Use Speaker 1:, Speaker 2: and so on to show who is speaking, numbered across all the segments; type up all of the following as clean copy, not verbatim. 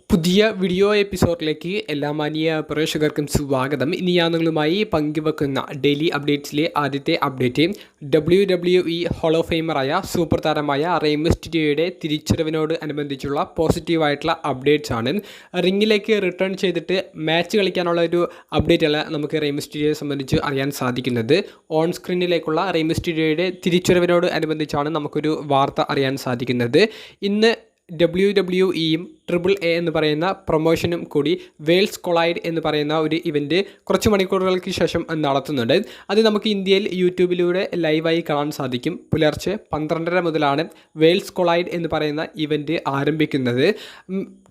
Speaker 1: പുതിയ വീഡിയോ എപ്പിസോഡിലേക്ക് എല്ലാ മാന്യ പ്രേക്ഷകർക്കും സ്വാഗതം. ഇനി ഞാൻ നിങ്ങളുമായി പങ്കുവെക്കുന്ന ഡെയിലി അപ്ഡേറ്റ്സിലെ ആദ്യത്തെ അപ്ഡേറ്റ് WWE ഹോൾ ഓഫ് ഫെയിമറായ സൂപ്പർ താരമായ റെയ് മിസ്റ്റീരിയോയുടെ തിരിച്ചറിവിനോട് അനുബന്ധിച്ചുള്ള പോസിറ്റീവായിട്ടുള്ള അപ്ഡേറ്റ്സ് ആണ്. റിങ്ങിലേക്ക് റിട്ടേൺ ചെയ്തിട്ട് മാച്ച് കളിക്കാനുള്ള ഒരു അപ്ഡേറ്റ് അല്ല നമുക്ക് റെയ് മിസ്റ്റീരിയോയെ സംബന്ധിച്ച് അറിയാൻ സാധിക്കുന്നത്. ഓൺ സ്ക്രീനിലേക്കുള്ള റെയ് മിസ്റ്റീരിയോയുടെ തിരിച്ചറിവിനോട് അനുബന്ധിച്ചാണ് നമുക്കൊരു വാർത്ത അറിയാൻ സാധിക്കുന്നത്. ഇന്ന് WWEയും AAA എന്ന് പറയുന്ന പ്രൊമോഷനും കൂടി വേൾഡ്സ് കൊളൈഡ് എന്ന് പറയുന്ന ഒരു ഇവൻറ്റ് കുറച്ച് മണിക്കൂറുകൾക്ക് ശേഷം നടത്തുന്നുണ്ട്. അത് നമുക്ക് ഇന്ത്യയിൽ യൂട്യൂബിലൂടെ ലൈവായി കാണാൻ സാധിക്കും. പുലർച്ചെ 12:30 മുതലാണ് വേൾഡ്സ് കൊളൈഡ് എന്ന് പറയുന്ന ഇവൻറ്റ് ആരംഭിക്കുന്നത്.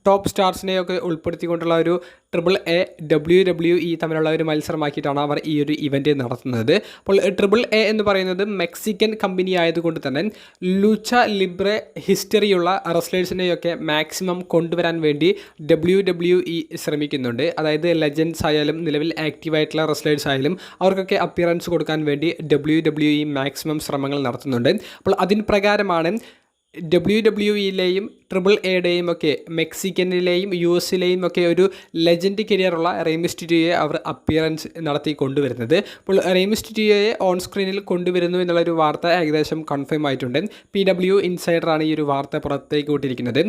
Speaker 1: ടോപ്പ് സ്റ്റാർസിനെയൊക്കെ ഉൾപ്പെടുത്തിക്കൊണ്ടുള്ള ഒരു AAA WWE തമ്മിലുള്ള ഒരു മത്സരമാക്കിയിട്ടാണ് അവർ ഈ ഒരു ഇവൻറ്റ് നടത്തുന്നത്. അപ്പോൾ AAA എന്ന് പറയുന്നത് മെക്സിക്കൻ കമ്പനി ആയതുകൊണ്ട് തന്നെ ലൂച്ച ലിബ്രെ ഹിസ്റ്ററിയുള്ള റെസ്ലേഴ്സിനെയൊക്കെ മാക്സിമം കൊണ്ടുവരാൻ വേണ്ടി WWE ശ്രമിക്കുന്നുണ്ട്. അതായത് ലെജൻഡ്സ് ആയാലും നിലവിൽ ആക്റ്റീവായിട്ടുള്ള റെസ്ലേഴ്സ് ആയാലും അവർക്കൊക്കെ അപ്പിയറൻസ് കൊടുക്കാൻ വേണ്ടി WWE മാക്സിമം ശ്രമങ്ങൾ നടത്തുന്നുണ്ട്. അപ്പോൾ അതിന് പ്രകാരമാണ് WWEയിലെയും AAAയുടെയും ഒക്കെ മെക്സിക്കനിലെയും US ഒക്കെ ഒരു ലെജൻഡ് കരിയറുള്ള റെയ് മിസ്റ്റീരിയോയെ അവർ അപ്പിയറൻസ് നടത്തി കൊണ്ടുവരുന്നത്. അപ്പോൾ റെയ് മിസ്റ്റീരിയോയെ ഓൺ സ്ക്രീനിൽ കൊണ്ടുവരുന്നു എന്നുള്ളൊരു വാർത്ത ഏകദേശം കൺഫേം ആയിട്ടുണ്ട്. PW ഇൻസൈഡറാണ് ഈ ഒരു വാർത്ത പുറത്തേക്ക് വിട്ടിരിക്കുന്നത്.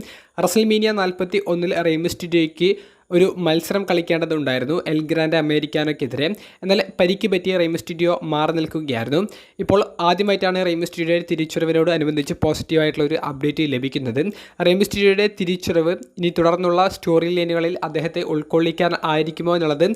Speaker 1: റസൽമീനിയ 41 റെയ് മിസ്റ്റീരിയോയ്ക്ക് ഒരു മത്സരം കളിക്കേണ്ടതുണ്ടായിരുന്നു എൽ ഗ്രാൻഡ് അമേരിക്കാനോക്കെതിരെ. എന്നാൽ പരിക്ക് പറ്റിയ റെയ് മിസ്റ്റീരിയോ മാറി നിൽക്കുകയായിരുന്നു. ഇപ്പോൾ ആദ്യമായിട്ടാണ് റെയ് മിസ്റ്റീരിയോയുടെ തിരിച്ചുവരവിനോട് അനുബന്ധിച്ച് പോസിറ്റീവായിട്ടുള്ള ഒരു അപ്ഡേറ്റ് ലഭിക്കുന്നത്. റെയ് മിസ്റ്റീരിയോയുടെ തിരിച്ചുവരവ് ഇനി തുടർന്നുള്ള സ്റ്റോറി ലൈനുകളിൽ അദ്ദേഹത്തെ ഉൾക്കൊള്ളിക്കാൻ ആയിരിക്കുമോ എന്നുള്ളത്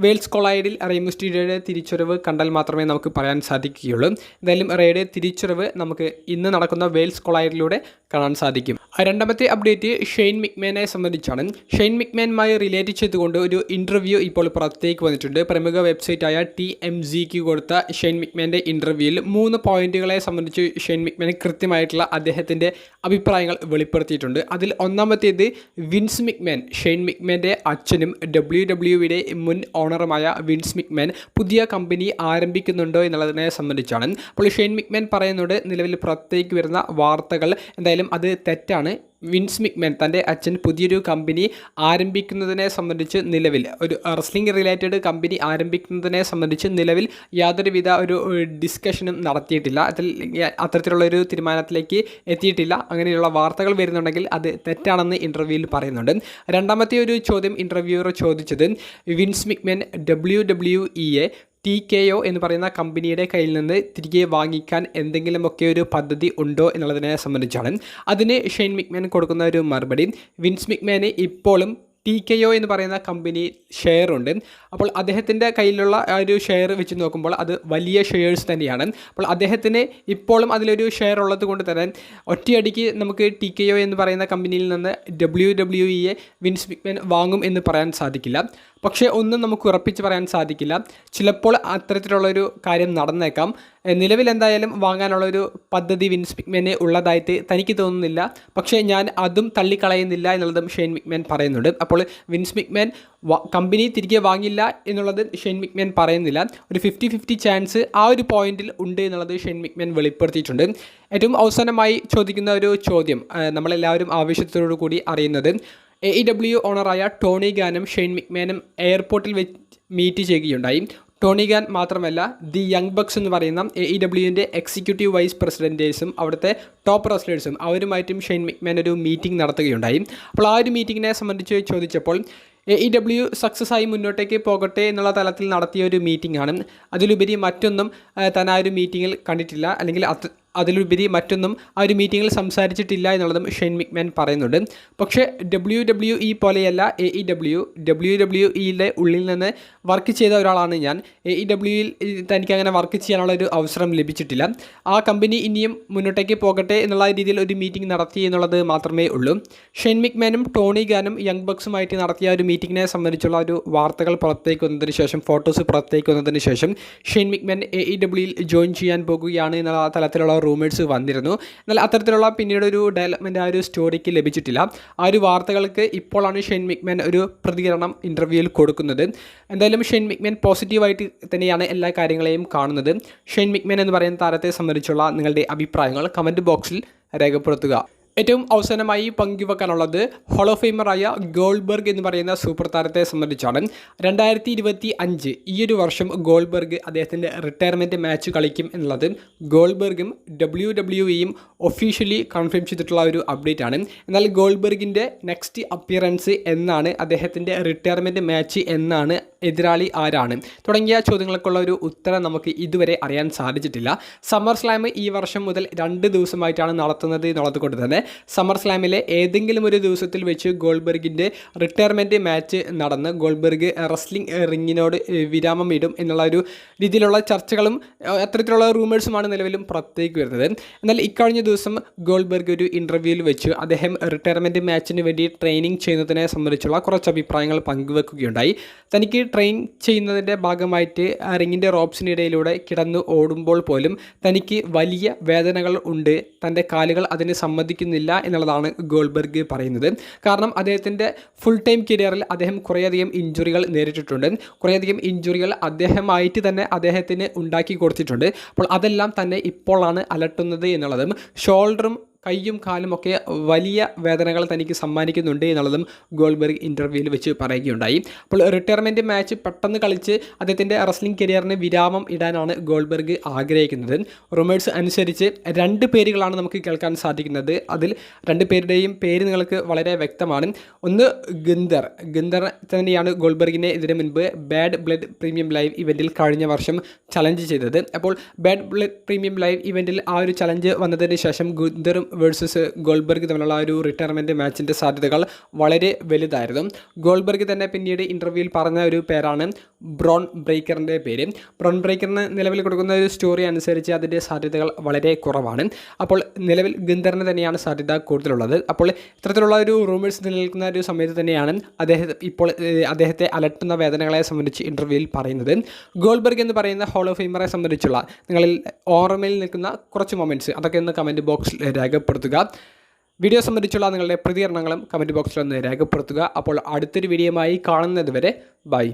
Speaker 1: വേൾഡ്സ് കൊളൈഡിൽ റെയ് മിസ്റ്റീരിയോയുടെ തിരിച്ചുവരവ് കണ്ടാൽ മാത്രമേ നമുക്ക് പറയാൻ സാധിക്കുകയുള്ളൂ. എന്തായാലും റെയുടെ തിരിച്ചുവരവ് നമുക്ക് ഇന്ന് നടക്കുന്ന വേൾഡ്സ് കൊളൈഡിലൂടെ കാണാൻ സാധിക്കും. രണ്ടാമത്തെ അപ്ഡേറ്റ് ഷെയ്ൻ മിക്മാനെ സംബന്ധിച്ചാണ്. ഷെയ്ൻ മിക്മാനുമായി റിലേറ്റ് ചെയ്തുകൊണ്ട് ഒരു ഇൻ്റർവ്യൂ ഇപ്പോൾ പുറത്തേക്ക് വന്നിട്ടുണ്ട്. പ്രമുഖ വെബ്സൈറ്റായ TMZക്ക് കൊടുത്ത ഷെയ്ൻ മിക്മാൻ്റെ ഇൻ്റർവ്യൂവിൽ 3 പോയിന്റുകളെ സംബന്ധിച്ച് ഷെയ്ൻ മിക്മാൻ കൃത്യമായിട്ടുള്ള അദ്ദേഹത്തിൻ്റെ അഭിപ്രായങ്ങൾ വെളിപ്പെടുത്തിയിട്ടുണ്ട്. അതിൽ ഒന്നാമത്തേത് വിൻസ് മിക്മാൻ, ഷെയ്ൻ മിക്മാൻ്റെ അച്ഛനും WWEയുടെ മുൻ ഓണറുമായ വിൻസ് മിക്മാൻ പുതിയ കമ്പനി ആരംഭിക്കുന്നുണ്ടോ എന്നുള്ളതിനെ സംബന്ധിച്ചാണ്. അപ്പോൾ ഷെയ്ൻ മിക്മാൻ പറയുന്നത് നിലവിൽ പുറത്തേക്ക് വരുന്ന വാർത്തകൾ എന്തായാലും അത് തെറ്റാണ്. വിൻസ് മിക്മാൻ തൻ്റെ അച്ഛൻ പുതിയൊരു കമ്പനി ആരംഭിക്കുന്നതിനെ സംബന്ധിച്ച് നിലവിൽ ഒരു റെസ്ലിംഗ് റിലേറ്റഡ് കമ്പനി ആരംഭിക്കുന്നതിനെ സംബന്ധിച്ച് നിലവിൽ യാതൊരുവിധ ഒരു ഡിസ്കഷനും നടത്തിയിട്ടില്ല. അത്തരത്തിലുള്ളൊരു തീരുമാനത്തിലേക്ക് എത്തിയിട്ടില്ല. അങ്ങനെയുള്ള വാർത്തകൾ വരുന്നുണ്ടെങ്കിൽ അത് തെറ്റാണെന്ന് ഇൻ്റർവ്യൂവിൽ പറയുന്നുണ്ട്. രണ്ടാമത്തെ ഒരു ചോദ്യം ഇൻ്റർവ്യൂവർ ചോദിച്ചത് വിൻസ് മിക്മാൻ WWEയെ TKO എന്ന് പറയുന്ന കമ്പനിയുടെ കയ്യിൽ നിന്ന് തിരികെ വാങ്ങിക്കാൻ എന്തെങ്കിലുമൊക്കെ ഒരു പദ്ധതി ഉണ്ടോ എന്നുള്ളതിനെ സംബന്ധിച്ചാണ്. അതിന് ഷെയ്ൻ മിക്മാൻ കൊടുക്കുന്ന ഒരു മറുപടി, വിൻസ് മിക്മാന് ഇപ്പോഴും TKO എന്ന് പറയുന്ന കമ്പനി ഷെയർ ഉണ്ട്. അപ്പോൾ അദ്ദേഹത്തിൻ്റെ കയ്യിലുള്ള ആ ഒരു ഷെയർ വെച്ച് നോക്കുമ്പോൾ അത് വലിയ ഷെയർസ് തന്നെയാണ്. അപ്പോൾ അദ്ദേഹത്തിന് ഇപ്പോഴും അതിലൊരു ഷെയർ ഉള്ളത് കൊണ്ട് തന്നെ ഒറ്റയടിക്ക് നമുക്ക് TKO എന്ന് പറയുന്ന കമ്പനിയിൽ നിന്ന് WWEയെ വിൻസ് മിക്മാൻ വാങ്ങും എന്ന് പറയാൻ സാധിക്കില്ല. പക്ഷേ ഒന്നും നമുക്ക് ഉറപ്പിച്ച് പറയാൻ സാധിക്കില്ല. ചിലപ്പോൾ അത്തരത്തിലുള്ളൊരു കാര്യം നടന്നേക്കാം. നിലവിൽ എന്തായാലും വാങ്ങാനുള്ളൊരു പദ്ധതി വിൻസ് മിക്മാന് ഉള്ളതായിട്ട് തനിക്ക് തോന്നുന്നില്ല. പക്ഷേ ഞാൻ അതും തള്ളിക്കളയുന്നില്ല എന്നുള്ളതും ഷെയ്ൻ മിക്മാൻ പറയുന്നുണ്ട്. അപ്പോൾ വിൻസ് മിക്മാൻ കമ്പനി തിരികെ വാങ്ങില്ല എന്നുള്ളത് ഷെയ്ൻ മിക്മാൻ പറയുന്നില്ല. ഒരു 50-50 ചാൻസ് ആ ഒരു പോയിന്റിൽ ഉണ്ട് എന്നുള്ളത് ഷെയ്ൻ മിക്മാൻ വെളിപ്പെടുത്തിയിട്ടുണ്ട്. ഏറ്റവും അവസാനമായി ചോദിക്കുന്ന ഒരു ചോദ്യം നമ്മളെല്ലാവരും ആവേശത്തോടു കൂടി അറിയുന്നത്, AEW ഓണറായ ടോണി ഗാനും ഷെയ്ൻ മിക്മാനും എയർപോർട്ടിൽ വെച്ച് മീറ്റ് ചെയ്യുകയുണ്ടായി. ടോണി ഗാൻ മാത്രമല്ല ദി യങ് ബക്സ് എന്ന് പറയുന്ന AEWൻ്റെ എക്സിക്യൂട്ടീവ് വൈസ് പ്രസിഡൻറ്റേഴ്സും അവിടുത്തെ ടോപ്പ് റെസ്ലേഴ്സും അവരുമായിട്ടും ഷെയ്ൻ മിക്മാൻ ഒരു മീറ്റിംഗ് നടത്തുകയുണ്ടായി. അപ്പോൾ ആ ഒരു മീറ്റിങ്ങിനെ സംബന്ധിച്ച് ചോദിച്ചപ്പോൾ AEW സക്സസ് ആയി മുന്നോട്ടേക്ക് പോകട്ടെ എന്നുള്ള തലത്തിൽ നടത്തിയ ഒരു മീറ്റിംഗ് ആണ്. അതിലുപരി മറ്റൊന്നും താൻ ആ ഒരു മീറ്റിങ്ങിൽ കണ്ടിട്ടില്ല, അല്ലെങ്കിൽ അതിലുപരി മറ്റൊന്നും ആ ഒരു മീറ്റിങ്ങിൽ സംസാരിച്ചിട്ടില്ല എന്നുള്ളതും ഷെയ്ൻ മിക്മാൻ പറയുന്നുണ്ട്. പക്ഷേ WWE പോലെയല്ല AEW. WWEയുടെ ഉള്ളിൽ നിന്ന് വർക്ക് ചെയ്ത ഒരാളാണ് ഞാൻ. AEWയിൽ തനിക്ക് അങ്ങനെ വർക്ക് ചെയ്യാനുള്ള ഒരു അവസരം ലഭിച്ചിട്ടില്ല. ആ കമ്പനി ഇനിയും മുന്നോട്ടേക്ക് പോകട്ടെ എന്നുള്ള രീതിയിൽ ഒരു മീറ്റിംഗ് നടത്തി എന്നുള്ളത് മാത്രമേ ഉള്ളൂ. ഷെയ്ൻ മിക്മാനും ടോണി ഗാനും യങ് ബക്സുമായിട്ട് നടത്തിയ ഒരു മീറ്റിങ്ങിനെ സംബന്ധിച്ചുള്ള ഒരു വാർത്തകൾ പുറത്തേക്ക് വന്നതിന് ശേഷം, ഫോട്ടോസ് പുറത്തേക്ക് വന്നതിന് ശേഷം ഷെയ്ൻ മിക്മാൻ AEWയിൽ ജോയിൻ ചെയ്യാൻ പോകുകയാണ് എന്നുള്ള തലത്തിലുള്ള റൂമേഴ്സ് വന്നിരുന്നു. എന്നാൽ അത്തരത്തിലുള്ള പിന്നീട് ഒരു ഡെവലപ്മെൻറ്റ് ആ ഒരു സ്റ്റോറിക്ക് ലഭിച്ചിട്ടില്ല. ആ ഒരു വാർത്തകൾക്ക് ഇപ്പോഴാണ് ഷെയ്ൻ മിക്മാൻ ഒരു പ്രതികരണം ഇൻ്റർവ്യൂവിൽ കൊടുക്കുന്നത്. എന്തായാലും ഷെയ്ൻ മിക്മാൻ പോസിറ്റീവായിട്ട് തന്നെയാണ് എല്ലാ കാര്യങ്ങളെയും കാണുന്നത്. ഷെയ്ൻ മിക്മാൻ എന്ന് പറയുന്ന താരത്തെ സംബന്ധിച്ചുള്ള നിങ്ങളുടെ അഭിപ്രായങ്ങൾ കമൻറ്റ് ബോക്സിൽ രേഖപ്പെടുത്തുക. ഏറ്റവും അവസാനമായി പങ്കുവെക്കാനുള്ളത് ഹോൾ ഓഫ് ഫെയിമറായ ഗോൾഡ്ബർഗ് എന്ന് പറയുന്ന സൂപ്പർ താരത്തെ സംബന്ധിച്ചാണ്. 2025 ഈ ഒരു വർഷം ഗോൾഡ്ബർഗ് അദ്ദേഹത്തിൻ്റെ റിട്ടയർമെൻറ്റ് മാച്ച് കളിക്കും എന്നുള്ളത് ഗോൾഡ്ബർഗും WWE ഒഫീഷ്യലി കൺഫേം ചെയ്തിട്ടുള്ള ഒരു അപ്ഡേറ്റ് ആണ്. എന്നാൽ ഗോൾഡ്ബർഗിൻ്റെ നെക്സ്റ്റ് അപ്പിയറൻസ് എന്നാണ്, അദ്ദേഹത്തിൻ്റെ റിട്ടയർമെൻറ്റ് മാച്ച് എന്നാണ്, എതിരാളി ആരാണ് തുടങ്ങിയ ചോദ്യങ്ങൾക്കുള്ള ഒരു ഉത്തരം നമുക്ക് ഇതുവരെ അറിയാൻ സാധിച്ചിട്ടില്ല. സമ്മർ സ്ലാം ഈ വർഷം മുതൽ 2 ദിവസമായിട്ടാണ് നടത്തുന്നത് എന്നുള്ളത് കൊണ്ട് തന്നെ സമ്മർ സ്ലാമിലെ ഏതെങ്കിലും ഒരു ദിവസത്തിൽ വെച്ച് ഗോൾഡ്ബർഗിൻ്റെ റിട്ടയർമെൻറ്റ് മാച്ച് നടന്ന് ഗോൾഡ്ബർഗ് റെസ്ലിംഗ് റിങ്ങിനോട് വിരാമം ഇടും എന്നുള്ള ഒരു രീതിയിലുള്ള ചർച്ചകളും അത്തരത്തിലുള്ള റൂമേഴ്സുമാണ് നിലവിലും പുറത്തേക്ക് വരുന്നത്. എന്നാൽ ഇക്കഴിഞ്ഞ ദിവസം ഗോൾഡ്ബർഗ് ഒരു ഇൻ്റർവ്യൂവിൽ വെച്ച് അദ്ദേഹം റിട്ടയർമെൻറ്റ് മാച്ചിന് വേണ്ടി ട്രെയിനിങ് ചെയ്യുന്നതിനെ സംബന്ധിച്ചുള്ള കുറച്ച് അഭിപ്രായങ്ങൾ പങ്കുവെക്കുകയുണ്ടായി. തനിക്ക് ട്രെയിൻ ചെയ്യുന്നതിൻ്റെ ഭാഗമായിട്ട് റിങ്ങിൻ്റെ റോപ്സിനിടയിലൂടെ കിടന്ന് ഓടുമ്പോൾ പോലും തനിക്ക് വലിയ വേദനകൾ ഉണ്ട്, തൻ്റെ കാലുകൾ അതിന് സമ്മതിക്കുന്നില്ല എന്നുള്ളതാണ് ഗോൾഡ്ബർഗ് പറയുന്നത്. കാരണം അദ്ദേഹത്തിൻ്റെ ഫുൾ ടൈം കരിയറിൽ അദ്ദേഹം കുറേയധികം ഇഞ്ചുറികൾ നേരിട്ടിട്ടുണ്ട്. കുറേയധികം ഇഞ്ചുറികൾ അദ്ദേഹമായിട്ട് തന്നെ അദ്ദേഹത്തിന് ഉണ്ടാക്കി കൊടുത്തിട്ടുണ്ട്. അപ്പോൾ അതെല്ലാം തന്നെ ഇപ്പോഴാണ് അലട്ടുന്നത് എന്നുള്ളതും ഷോൾഡറും കൈയും കാലും ഒക്കെ വലിയ വേദനകൾ തനിക്ക് സമ്മാനിക്കുന്നുണ്ട് എന്നുള്ളതും ഗോൾഡ്ബർഗ് ഇൻ്റർവ്യൂവിൽ വെച്ച് പറയുകയുണ്ടായി. അപ്പോൾ റിട്ടയർമെൻറ്റ് മാച്ച് പെട്ടെന്ന് കളിച്ച് അദ്ദേഹത്തിൻ്റെ റെസ്ലിംഗ് കരിയറിന് വിരാമം ഇടാനാണ് ഗോൾഡ്ബർഗ് ആഗ്രഹിക്കുന്നത്. റൂമേഴ്സ് അനുസരിച്ച് 2 പേരുകളാണ് നമുക്ക് കേൾക്കാൻ സാധിക്കുന്നത്. അതിൽ 2 പേരുടെയും പേര് നിങ്ങൾക്ക് വളരെ വ്യക്തമാണ്. ഒന്ന് ഗുന്തർ തന്നെയാണ് ഗോൾഡ്ബർഗിനെ ഇതിന് മുൻപ് ബാഡ് ബ്ലഡ് പ്രീമിയം ലൈവ് ഇവൻറ്റിൽ കഴിഞ്ഞ വർഷം ചലഞ്ച് ചെയ്തത്. അപ്പോൾ ബാഡ് ബ്ലഡ് പ്രീമിയം ലൈവ് ഇവൻറ്റിൽ ആ ഒരു ചലഞ്ച് വന്നതിന് ശേഷം ഗുന്തറും വേഴ്സസ് ഗോൾഡ്ബർഗ് തമ്മിലുള്ള ഒരു റിട്ടയർമെൻറ്റ് മാച്ചിൻ്റെ സാധ്യതകൾ വളരെ വലുതായിരുന്നു. ഗോൾഡ്ബർഗ് തന്നെ പിന്നീട് ഇൻ്റർവ്യൂവിൽ പറഞ്ഞ ഒരു പേരാണ് ബ്രോൺ ബ്രേക്കറിൻ്റെ പേര്. ബ്രോൺ ബ്രേക്കറിന് നിലവിൽ കൊടുക്കുന്ന ഒരു സ്റ്റോറി അനുസരിച്ച് അതിൻ്റെ സാധ്യതകൾ വളരെ കുറവാണ്. അപ്പോൾ നിലവിൽ ഗുന്തറിന് തന്നെയാണ് സാധ്യത കൂടുതലുള്ളത്. അപ്പോൾ ഇത്തരത്തിലുള്ള ഒരു റൂമേഴ്സ് നിലനിൽക്കുന്ന ഒരു സമയത്ത് തന്നെയാണ് അദ്ദേഹത്തെ അലട്ടുന്ന വേദനകളെ സംബന്ധിച്ച് ഇൻ്റർവ്യൂവിൽ പറയുന്നത്. ഗോൾഡ്ബർഗ് എന്ന് പറയുന്ന ഹോൾ ഓഫ് ഫെയിമറെ സംബന്ധിച്ചുള്ള നിങ്ങളിൽ ഓർമ്മയിൽ നിൽക്കുന്ന കുറച്ച് മൊമെൻറ്റ്സ് അതൊക്കെ ഒന്ന് കമൻറ്റ് ബോക്സിൽ രേഖപ്പെടുത്തുക. വീഡിയോ സംബന്ധിച്ചുള്ള നിങ്ങളുടെ പ്രതികരണങ്ങളും കമൻറ്റ് ബോക്സിൽ ഒന്ന് രേഖപ്പെടുത്തുക. അപ്പോൾ അടുത്തൊരു വീഡിയോയുമായി കാണുന്നത് വരെ ബൈ.